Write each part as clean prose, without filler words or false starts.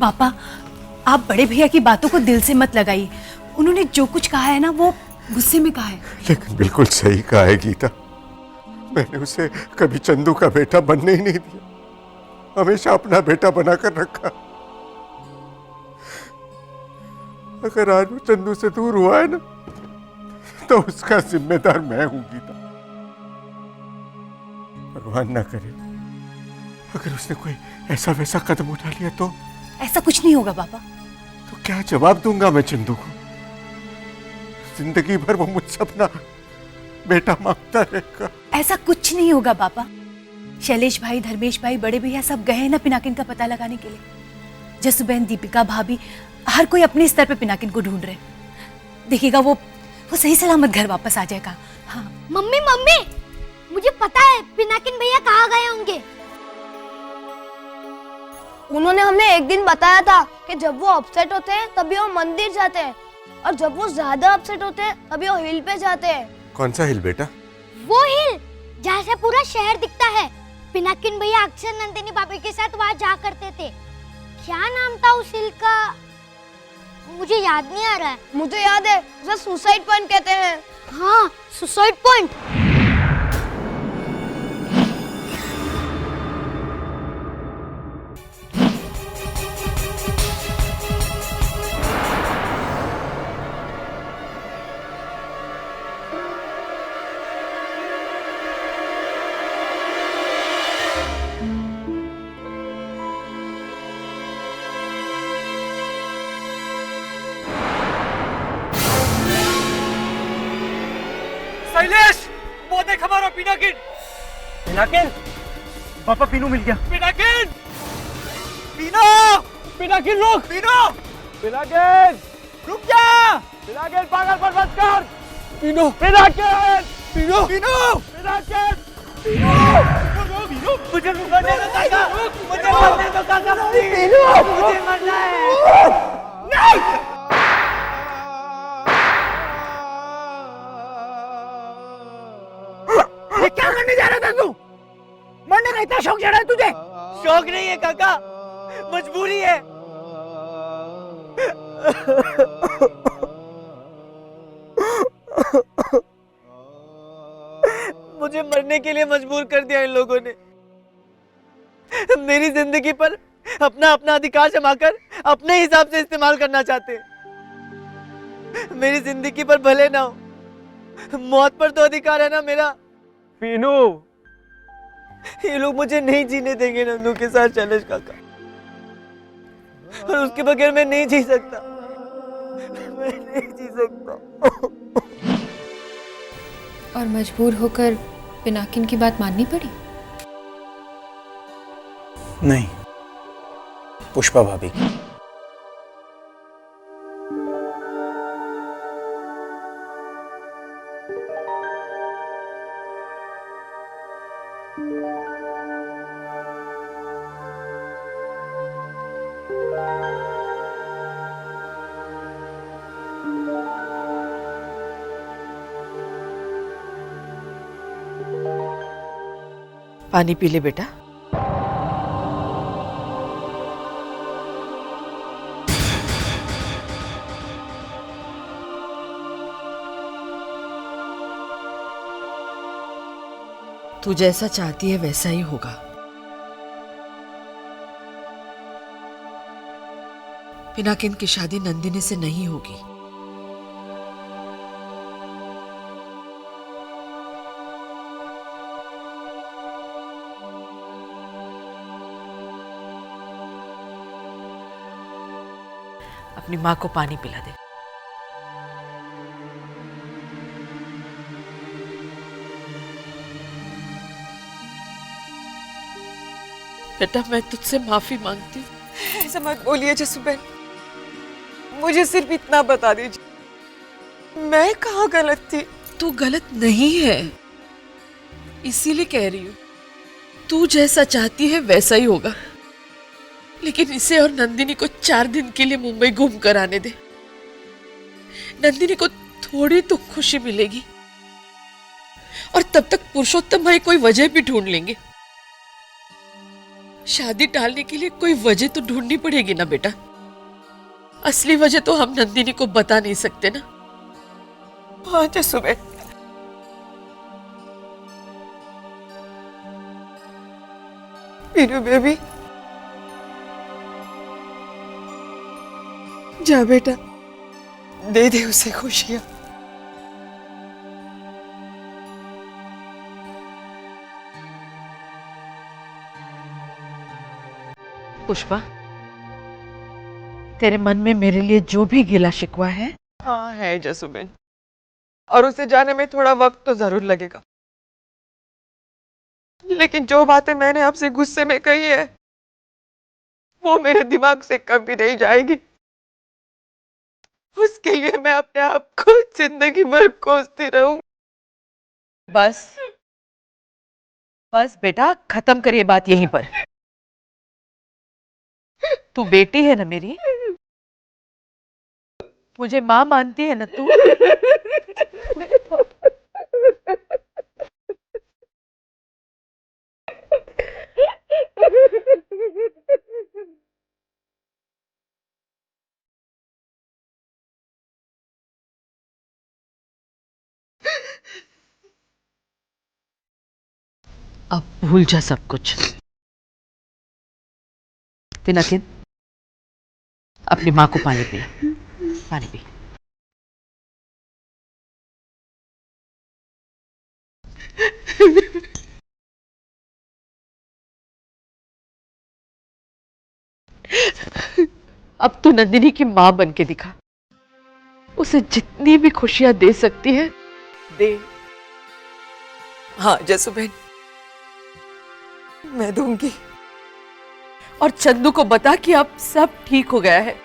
पापा, आप बड़े भैया की बातों को दिल से मत लगाइए। उन्होंने जो कुछ कहा है ना, वो गुस्से में कहा है। लेकिन बिल्कुल सही कहा है गीता। मैंने उसे कभी चंदू का बेटा बनने ही नहीं दिया, हमेशा अपना बेटा बनाकर रखा। अगर आज वो चंदू से दूर हुआ है ना, तो उसका जिम्मेदार मैं हूं गीता। भगवान ना करे अगर उसने कोई ऐसा वैसा कदम उठा लिया तो। ऐसा कुछ नहीं होगा पापा। तो क्या जवाब दूंगा मैं चंदू को? जिंदगी भर वो मुझसे अपना बेटा मांगता रहेगा। ऐसा कुछ नहीं होगा पापा। शैलेश भाई, धर्मेश भाई, बड़े भैया सब गए हैं ना पिनाकिन का पता लगाने के लिए। जसुबहन, दीपिका भाभी, हर कोई अपने स्तर पे पिनाकिन को ढूंढ रहे। देखिएगा वो सही सलामत घर वापस आ जाएगा। हाँ मम्मी मम्मी, मुझे पता है पिनाकिन भैया कहाँ गए होंगे। उन्होंने हमें एक दिन बताया था कि जब वो अपसेट होते हैं तभी वो मंदिर जाते हैं, और जब वो ज्यादा अपसेट होते हैं तभी वो हिल पे जाते हैं। कौन सा हिल बेटा? वो हिल जहाँ से पूरा शहर दिखता है। पिनाकिन भैया अक्सर नंदिनी भाभी के साथ वहाँ जा करते थे। क्या नाम था उस हिल का, मुझे याद नहीं आ रहा है। मुझे याद है, उसे सुसाइड पॉइंट कहते हैं। हाँ, सुसाइड पॉइंट। शैलेश, वो देख हमारा पिनाकिन। पिनाकिन, पापा पीनू मिल गया। पिनाकिन, पीनो, पिनाकिन रुक। पीनो, पिनाकिन रुक जा। पिनाकिन पागलपन मत कर। पीनो, पिनाकिन, पीनो, पीनो, पिनाकिन, पीनो, पीनो, मुझे मरने दो काका, मुझे मरने दो काका, पीनो, मुझे मरना है। नहीं। क्या करने जा रहा था तू? मरने का इतना शौक चढ़ा है तुझे? शौक नहीं है काका, मजबूरी है। मुझे मरने के लिए मजबूर कर दिया इन लोगों ने। मेरी जिंदगी पर अपना अपना अधिकार जमाकर अपने हिसाब से इस्तेमाल करना चाहते हैं। मेरी जिंदगी पर भले ना हो, मौत पर तो अधिकार है ना मेरा। पीनू, ये लोग मुझे नहीं जीने देंगे नंदू के साथ शैलेश काका, और उसके बगैर मैं नहीं जी सकता। मैं नहीं जी सकता। और मजबूर होकर पिनाकिन की बात माननी पड़ी? नहीं, पुष्पा भाभी की। पानी पी ले बेटा। तू जैसा चाहती है वैसा ही होगा। पिनाकिन की शादी नंदिनी से नहीं होगी। अपनी माँ को पानी पिला दे। बेटा, मैं तुझसे माफी मांगती हूँ। ऐसा मत बोलिए जसुबहन, मुझे सिर्फ इतना बता दीजिए, मैं कहाँ गलत थी? तू गलत नहीं है, इसीलिए कह रही हूँ। तू जैसा चाहती है वैसा ही होगा, लेकिन इसे और नंदिनी को 4 दिन के लिए मुंबई घूम कर आने दे। नंदिनी को थोड़ी तो खुशी मिलेगी, और तब तक पुरुषोत्तम भाई कोई वजह भी ढूंढ लेंगे। शादी टालने के लिए कोई वजह तो ढूंढनी पड़ेगी ना बेटा। असली वजह तो हम नंदिनी को बता नहीं सकते ना। हाँ जसुबेन, पीनू बेबी, जा बेटा, दे दे उसे खुशियां। पुष्पा, तेरे मन में मेरे लिए जो भी गिला शिकवा है। हाँ है जसुबेन, और उसे जाने में थोड़ा वक्त तो जरूर लगेगा, लेकिन जो बातें मैंने आपसे गुस्से में कही है वो मेरे दिमाग से कभी नहीं जाएगी। उसके लिए मैं अपने आप को जिंदगी भर कोसती रहूं। बस बस बेटा, खत्म करिए बात यहीं पर। तू बेटी है ना मेरी, मुझे माँ मानती है ना तू। अब भूल जा सब कुछ। पिनाकिन, अपनी माँ को पानी पी, पानी पी। अब तू नंदिनी की माँ बन के दिखा। उसे जितनी भी खुशियां दे सकती है दे। हाँ जसुबेन, मैं दूंगी। और चंदू को बता कि अब सब ठीक हो गया है।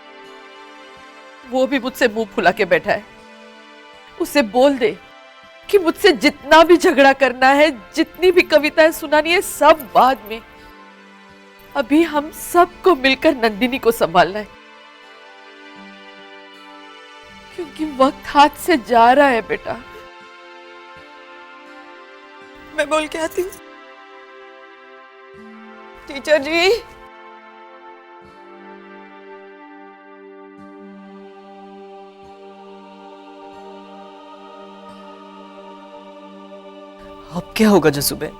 वो भी मुझसे मुंह फुला के बैठा है। उसे बोल दे कि मुझसे जितना भी झगड़ा करना है, जितनी भी कविताएं सुनानी है, सब बाद में। अभी हम सबको मिलकर नंदिनी को संभालना है, क्योंकि वक्त हाथ से जा रहा है बेटा। मैं बोल के आती हूँ। टीचर जी, अब क्या होगा जसुबेन?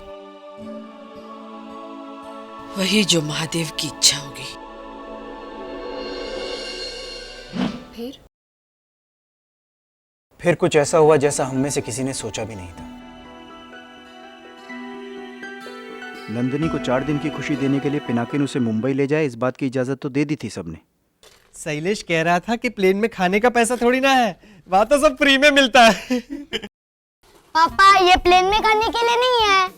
वही जो महादेव की इच्छा होगी। फिर कुछ ऐसा हुआ जैसा हम में से किसी ने सोचा भी नहीं था। नंदिनी को 4 दिन की खुशी देने के लिए पिनाकिन उसे मुंबई ले जाए, इस बात की इजाजत तो दे दी थी सबने। शैलेश कह रहा था कि प्लेन में खाने का पैसा थोड़ी ना है, वहां तो सब फ्री में मिलता है। पापा, ये प्लेन में खाने के लिए नहीं है,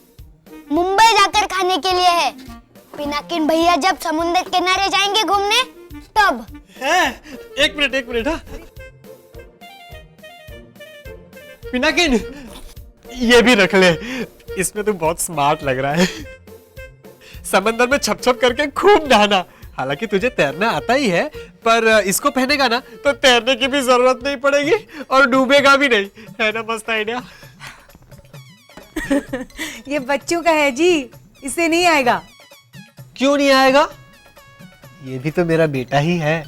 मुंबई जाकर खाने के लिए है। पिनाकिन भैया जब समुद्र किनारे जाएंगे घूमने तब। है? एक मिनट हाँ। पिनाकिन, ये भी रख ले, इसमें तो बहुत स्मार्ट लग रहा है। समंदर में छप छप करके खूब नहाना। हालांकि तुझे तैरना आता ही है, पर इसको पहनेगा ना तो तैरने की भी जरूरत नहीं पड़ेगी और डूबेगा भी नहीं। है ना मस्त आइडिया? ये बच्चों का है जी, इसे नहीं आएगा। क्यों नहीं आएगा? ये भी तो मेरा बेटा ही है।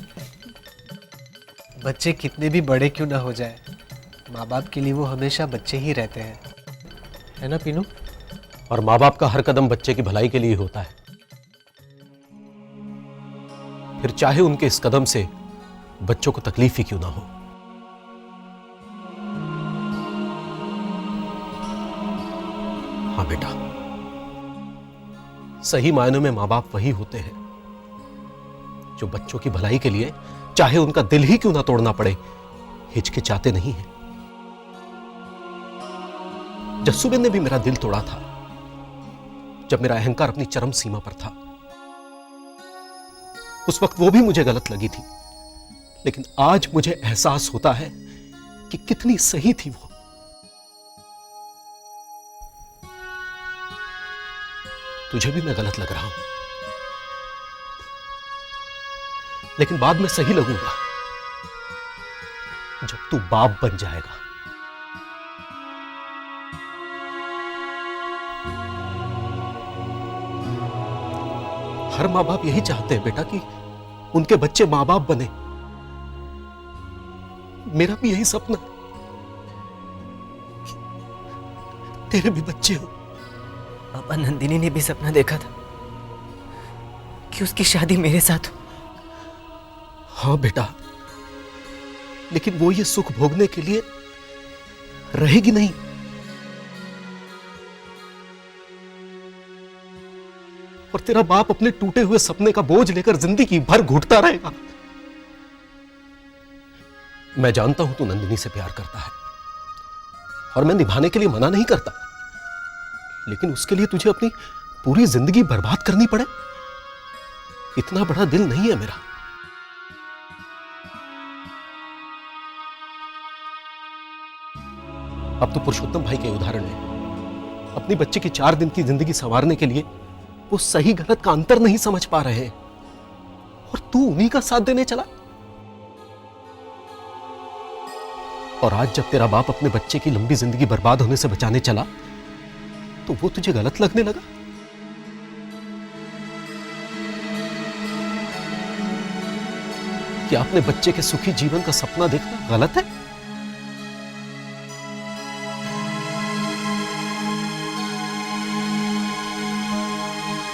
बच्चे कितने भी बड़े क्यों ना हो जाए, माँ बाप के लिए वो हमेशा बच्चे ही रहते हैं, है ना पीनू? और माँ बाप का हर कदम बच्चे की भलाई के लिए होता है, फिर चाहे उनके इस कदम से बच्चों को तकलीफ ही क्यों ना हो। हाँ बेटा, सही मायनों में माँ बाप वही होते हैं जो बच्चों की भलाई के लिए, चाहे उनका दिल ही क्यों ना तोड़ना पड़े, हिचकिचाते नहीं हैं। जस्सूबेन ने भी मेरा दिल तोड़ा था जब मेरा अहंकार अपनी चरम सीमा पर था। उस वक्त वो भी मुझे गलत लगी थी, लेकिन आज मुझे एहसास होता है कि कितनी सही थी वो। तुझे भी मैं गलत लग रहा हूं, लेकिन बाद में सही लगूंगा जब तू बाप बन जाएगा। हर माँ बाप यही चाहते हैं बेटा कि उनके बच्चे माँ बाप बने। मेरा भी यही सपना है, तेरे भी बच्चे हो। पापा, नंदिनी ने भी सपना देखा था कि उसकी शादी मेरे साथ हो। हाँ बेटा, लेकिन वो ये सुख भोगने के लिए रहेगी नहीं। और तेरा बाप अपने टूटे हुए सपने का बोझ लेकर जिंदगी भर घुटता रहेगा। मैं जानता हूं तू नंदिनी से प्यार करता है और मैं निभाने के लिए मना नहीं करता, लेकिन उसके लिए तुझे अपनी पूरी जिंदगी बर्बाद करनी पड़े, इतना बड़ा दिल नहीं है मेरा। अब तो पुरुषोत्तम भाई के उदाहरण है, अपनी बच्चे की 4 दिन की जिंदगी संवारने के लिए वो सही गलत का अंतर नहीं समझ पा रहे हैं, और तू उन्हीं का साथ देने चला। और आज जब तेरा बाप अपने बच्चे की लंबी जिंदगी बर्बाद होने से बचाने चला तो वो तुझे गलत लगने लगा। क्या अपने बच्चे के सुखी जीवन का सपना देखना गलत है?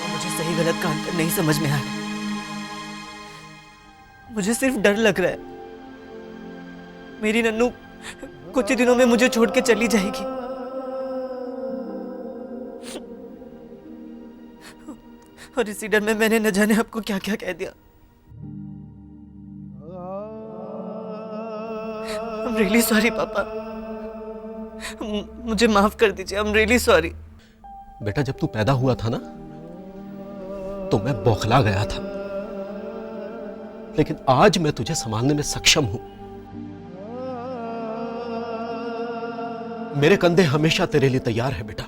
मुझे सही गलत का अंतर नहीं समझ में आ रहा। मुझे सिर्फ डर लग रहा है, मेरी नन्नू कुछ ही दिनों में मुझे छोड़ के चली जाएगी। और इसी डर में मैंने न जाने आपको क्या क्या कह दिया। I'm really sorry पापा, मुझे माफ कर दीजिए। I'm really sorry। बेटा, जब तू पैदा हुआ था ना तो मैं बौखला गया था, लेकिन आज मैं तुझे संभालने में सक्षम हूं। मेरे कंधे हमेशा तेरे लिए तैयार है बेटा।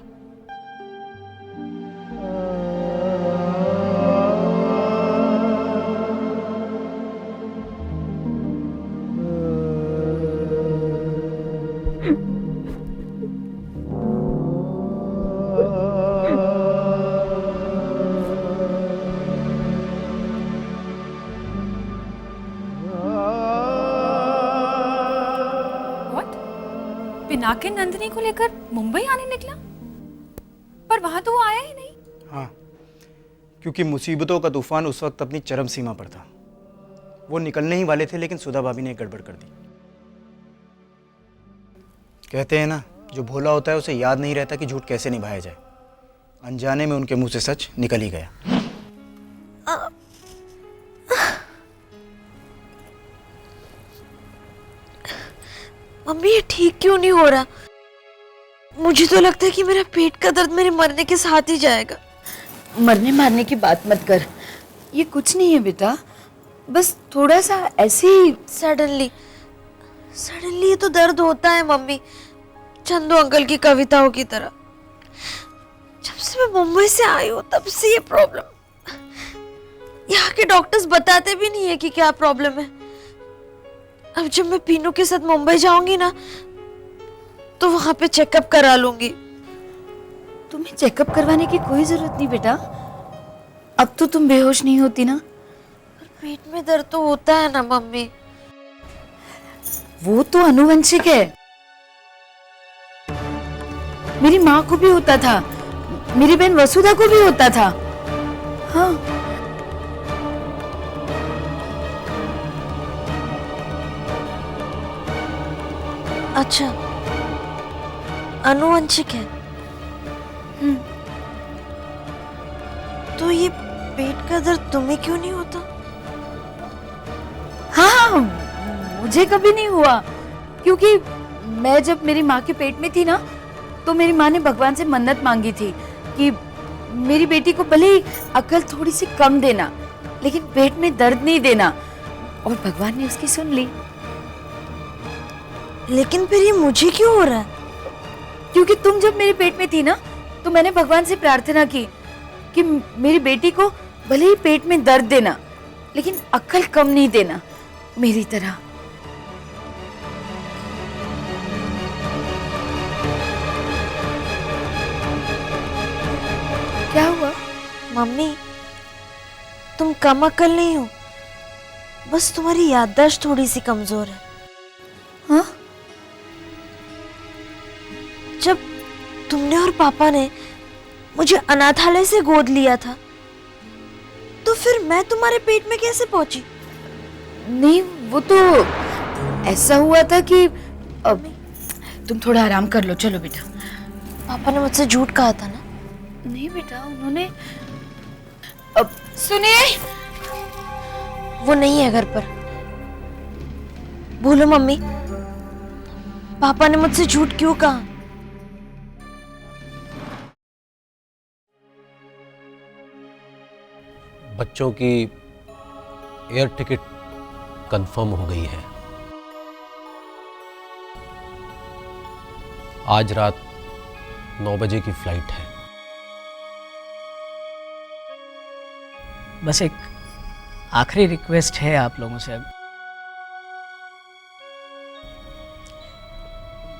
पिनाकिन नंदिनी को लेकर मुंबई आने निकला, पर वहां तो वो आया ही नहीं। हाँ, क्योंकि मुसीबतों का तूफान उस वक्त अपनी चरम सीमा पर था। वो निकलने ही वाले थे, लेकिन सुधा भाभी ने गड़बड़ कर दी। कहते हैं ना, जो भोला होता है उसे याद नहीं रहता कि झूठ कैसे निभाया जाए। अनजाने में उनके मुंह से सच निकल ही गया। मम्मी, ये ठीक क्यों नहीं हो रहा? मुझे तो लगता है कि मेरा पेट का दर्द मेरे मरने के साथ ही जाएगा। मरने मारने की बात मत कर, ये कुछ नहीं है बेटा, बस थोड़ा सा ऐसे ही। सडनली ये तो दर्द होता है मम्मी, चंदू अंकल की कविताओं की तरह। जब से मैं मुंबई से आई हूँ तब से ये प्रॉब्लम। यहाँ के डॉक्टर्स बताते भी नहीं है कि क्या प्रॉब्लम है। अब जब मैं पीनू के साथ मुंबई जाऊंगी ना तो वहां पे चेकअप करा लूंगी। तुम्हें चेकअप करवाने की कोई जरूरत नहीं बेटा, अब तो तुम बेहोश नहीं होती ना। पेट में दर्द तो होता है ना मम्मी। वो तो आनुवंशिक है, मेरी माँ को भी होता था, मेरी बहन वसुधा को भी होता था। हाँ, अच्छा, आनुवंशिक है। तो ये पेट का दर्द तुम्हें क्यों नहीं होता? हाँ, मुझे कभी नहीं हुआ, क्योंकि मैं जब मेरी माँ के पेट में थी ना तो मेरी माँ ने भगवान से मन्नत मांगी थी कि मेरी बेटी को भले ही अकल थोड़ी सी कम देना, लेकिन पेट में दर्द नहीं देना, और भगवान ने उसकी सुन ली। लेकिन फिर ये मुझे क्यों हो रहा है? क्योंकि तुम जब मेरे पेट में थी ना तो मैंने भगवान से प्रार्थना की कि मेरी बेटी को भले ही पेट में दर्द देना, लेकिन अक्ल कम नहीं देना, मेरी तरह। क्या हुआ? मम्मी, तुम कम अक्ल नहीं हो, बस तुम्हारी याददाश्त थोड़ी सी कमजोर है। हाँ? जब तुमने और पापा ने मुझे अनाथालय से गोद लिया था, तो फिर मैं तुम्हारे पेट में कैसे पहुंची? नहीं, वो तो ऐसा हुआ था कि अब तुम थोड़ा आराम कर लो। चलो बेटा। पापा ने मुझसे झूठ कहा था ना? नहीं बेटा, उन्होंने अब सुनिए, वो नहीं है घर पर। बोलो मम्मी, पापा ने मुझसे झूठ क्यों कहा? बच्चों की एयर टिकट कंफर्म हो गई है। आज रात 9 बजे की फ्लाइट है। बस एक आखिरी रिक्वेस्ट है आप लोगों से,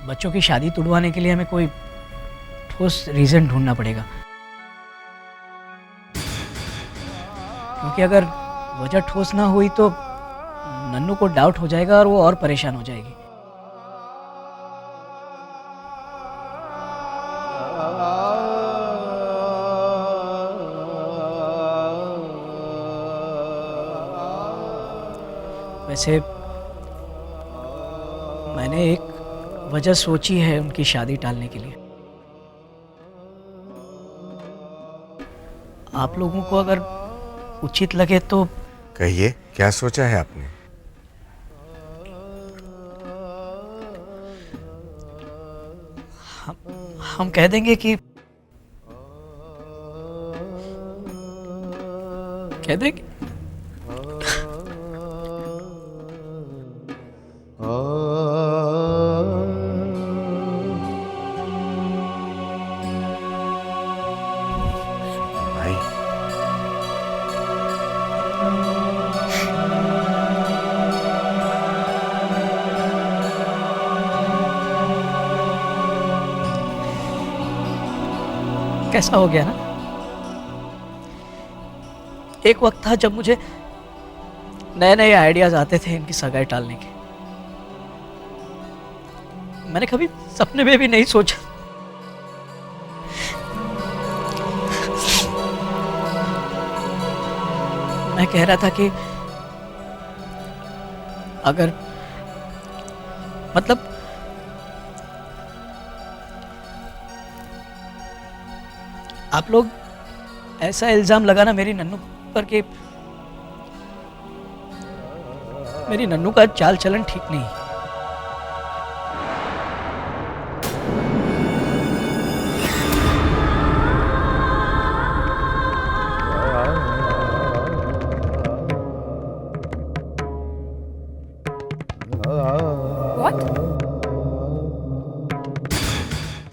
बच्चों की शादी तुड़वाने के लिए हमें कोई ठोस रीजन ढूंढना पड़ेगा, क्योंकि अगर वजह ठोस ना हुई तो नन्नू को डाउट हो जाएगा और वो और परेशान हो जाएगी। वैसे मैंने एक वजह सोची है उनकी शादी टालने के लिए। आप लोगों को अगर उचित लगे तो कहिए, क्या सोचा है आपने? हम कह देंगे कि कह देंगे भाई, कैसा हो गया ना? एक वक्त था जब मुझे नए नए आइडियाज आते थे इनकी सगाई टालने के। मैंने कभी सपने में भी नहीं सोचा मैं कह रहा था कि अगर मतलब आप लोग ऐसा इल्जाम लगाना मेरी नन्नू पर कि मेरी नन्नू का चाल चलन ठीक नहीं।